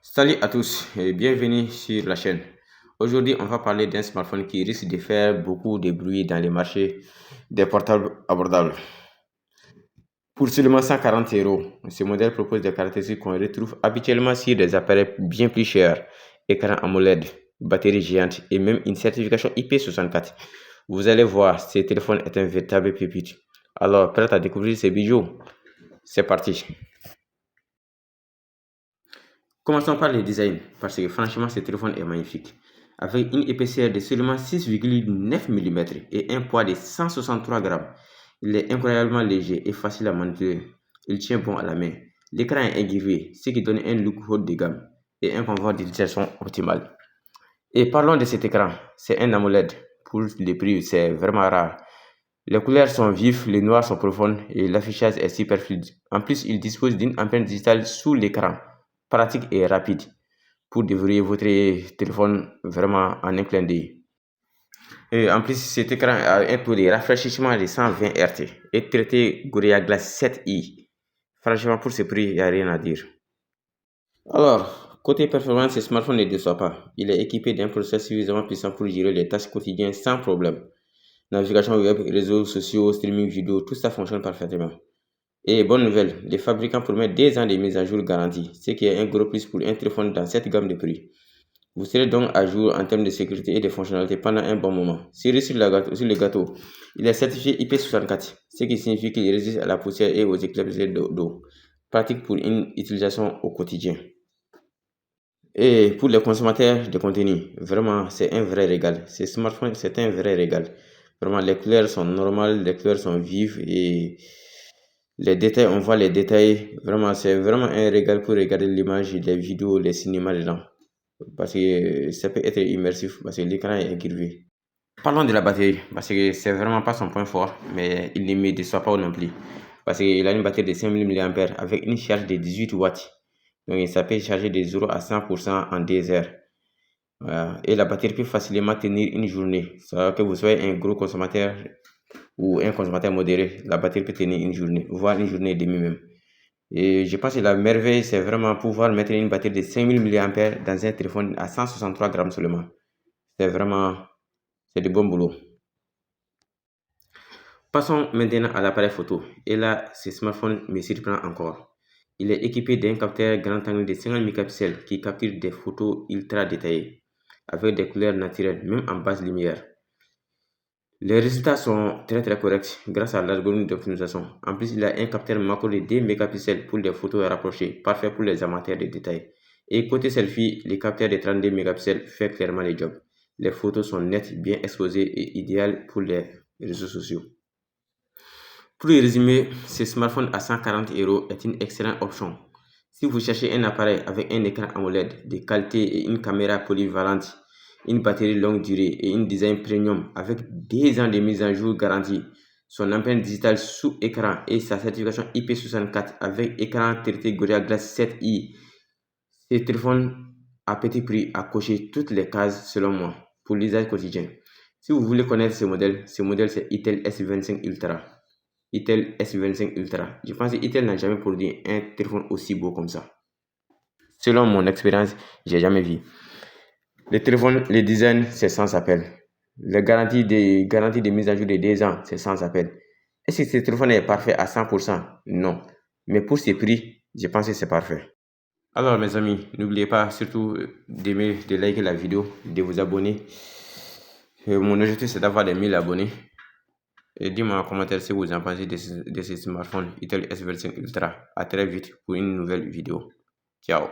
Salut à tous et bienvenue sur la chaîne. Aujourd'hui, on va parler d'un smartphone qui risque de faire beaucoup de bruit dans les marchés des portables abordables. Pour seulement 140 euros, ce modèle propose des caractéristiques qu'on retrouve habituellement sur des appareils bien plus chers, écran AMOLED, batterie géante et même une certification IP64. Vous allez voir, ce téléphone est un véritable pépite. Alors, prêt à découvrir ces bijoux? C'est parti. Commençons par le design, parce que franchement, ce téléphone est magnifique. Avec une épaisseur de seulement 6,9 mm et un poids de 163 grammes, il est incroyablement léger et facile à manipuler. Il tient bon à la main. L'écran est incurvé, ce qui donne un look haut de gamme et un confort d'utilisation optimal. Et parlons de cet écran, c'est un AMOLED. Pour le prix, c'est vraiment rare. Les couleurs sont vives, les noirs sont profondes et l'affichage est super fluide. En plus, il dispose d'une empreinte digitale sous l'écran, pratique et rapide pour déverrouiller votre téléphone vraiment en un clin d'œil. Et en plus, cet écran a un taux de rafraîchissement de 120 Hz et traité Gorilla Glass 7i. Franchement, pour ce prix, il n'y a rien à dire. Alors, côté performance, ce smartphone ne déçoit pas. Il est équipé d'un processeur suffisamment puissant pour gérer les tâches quotidiennes sans problème. Navigation web, réseaux sociaux, streaming vidéo, tout ça fonctionne parfaitement. Et bonne nouvelle, les fabricants promettent 2 ans de mise à jour garantie, ce qui est un gros plus pour un téléphone dans cette gamme de prix. Vous serez donc à jour en termes de sécurité et de fonctionnalité pendant un bon moment. Cerise sur le gâteau, il est certifié IP64, ce qui signifie qu'il résiste à la poussière et aux éclaboussures d'eau. Pratique pour une utilisation au quotidien. Et pour les consommateurs de contenu, vraiment, c'est un vrai régal. Ce smartphone, c'est un vrai régal. Vraiment, les couleurs sont normales, les couleurs sont vives et les détails, on voit les détails. Vraiment, c'est vraiment un régal pour regarder l'image, les vidéos, les cinémas dedans. Parce que ça peut être immersif, parce que l'écran est incurvé. Parlons de la batterie, parce que c'est vraiment pas son point fort, mais il ne me déçoit pas non plus. Parce qu'il a une batterie de 5000 mAh avec une charge de 18 watts. Donc, ça peut charger de 0 à 100% en 2 heures. Voilà. Et la batterie peut facilement tenir une journée. Ça, que vous soyez un gros consommateur ou un consommateur modéré, la batterie peut tenir une journée, voire une journée et demie même. Et je pense que la merveille, c'est vraiment pouvoir mettre une batterie de 5000 mAh dans un téléphone à 163 grammes seulement. C'est vraiment, c'est du bon boulot. Passons maintenant à l'appareil photo. Et là, ce smartphone me surprend encore. Il est équipé d'un capteur grand angle de 50 mégapixels qui capture des photos ultra détaillées, avec des couleurs naturelles, même en basse lumière. Les résultats sont très corrects grâce à l'algorithme d'optimisation. En plus, il a un capteur macro de 2 mégapixels pour des photos rapprochées, parfait pour les amateurs de détails. Et côté selfie, le capteur de 32 mégapixels fait clairement le job. Les photos sont nettes, bien exposées et idéales pour les réseaux sociaux. Pour résumer, ce smartphone à 140 euros est une excellente option. Si vous cherchez un appareil avec un écran AMOLED de qualité et une caméra polyvalente, une batterie longue durée et un design premium avec 2 ans de mise à jour garantie, son empreinte digitale sous écran et sa certification IP64 avec écran traité Gorilla Glass 7i, ce téléphone à petit prix a coché toutes les cases selon moi pour l'usage quotidien. Si vous voulez connaître ce modèle c'est Itel S25 Ultra. Itel S25 Ultra. Je pense que Itel n'a jamais produit un téléphone aussi beau comme ça. Selon mon expérience, j'ai jamais vu. Le téléphone, le design, c'est sans appel. La garantie de mise à jour de 2 ans, c'est sans appel. Est-ce que ce téléphone est parfait à 100%? Non. Mais pour ce prix, je pense que c'est parfait. Alors mes amis, n'oubliez pas surtout d'aimer, de liker la vidéo, de vous abonner. Mon objectif c'est d'avoir les 1000 abonnés. Et dis-moi en commentaire si vous en pensez de ce smartphone Itel S25 Ultra. À très vite pour une nouvelle vidéo. Ciao.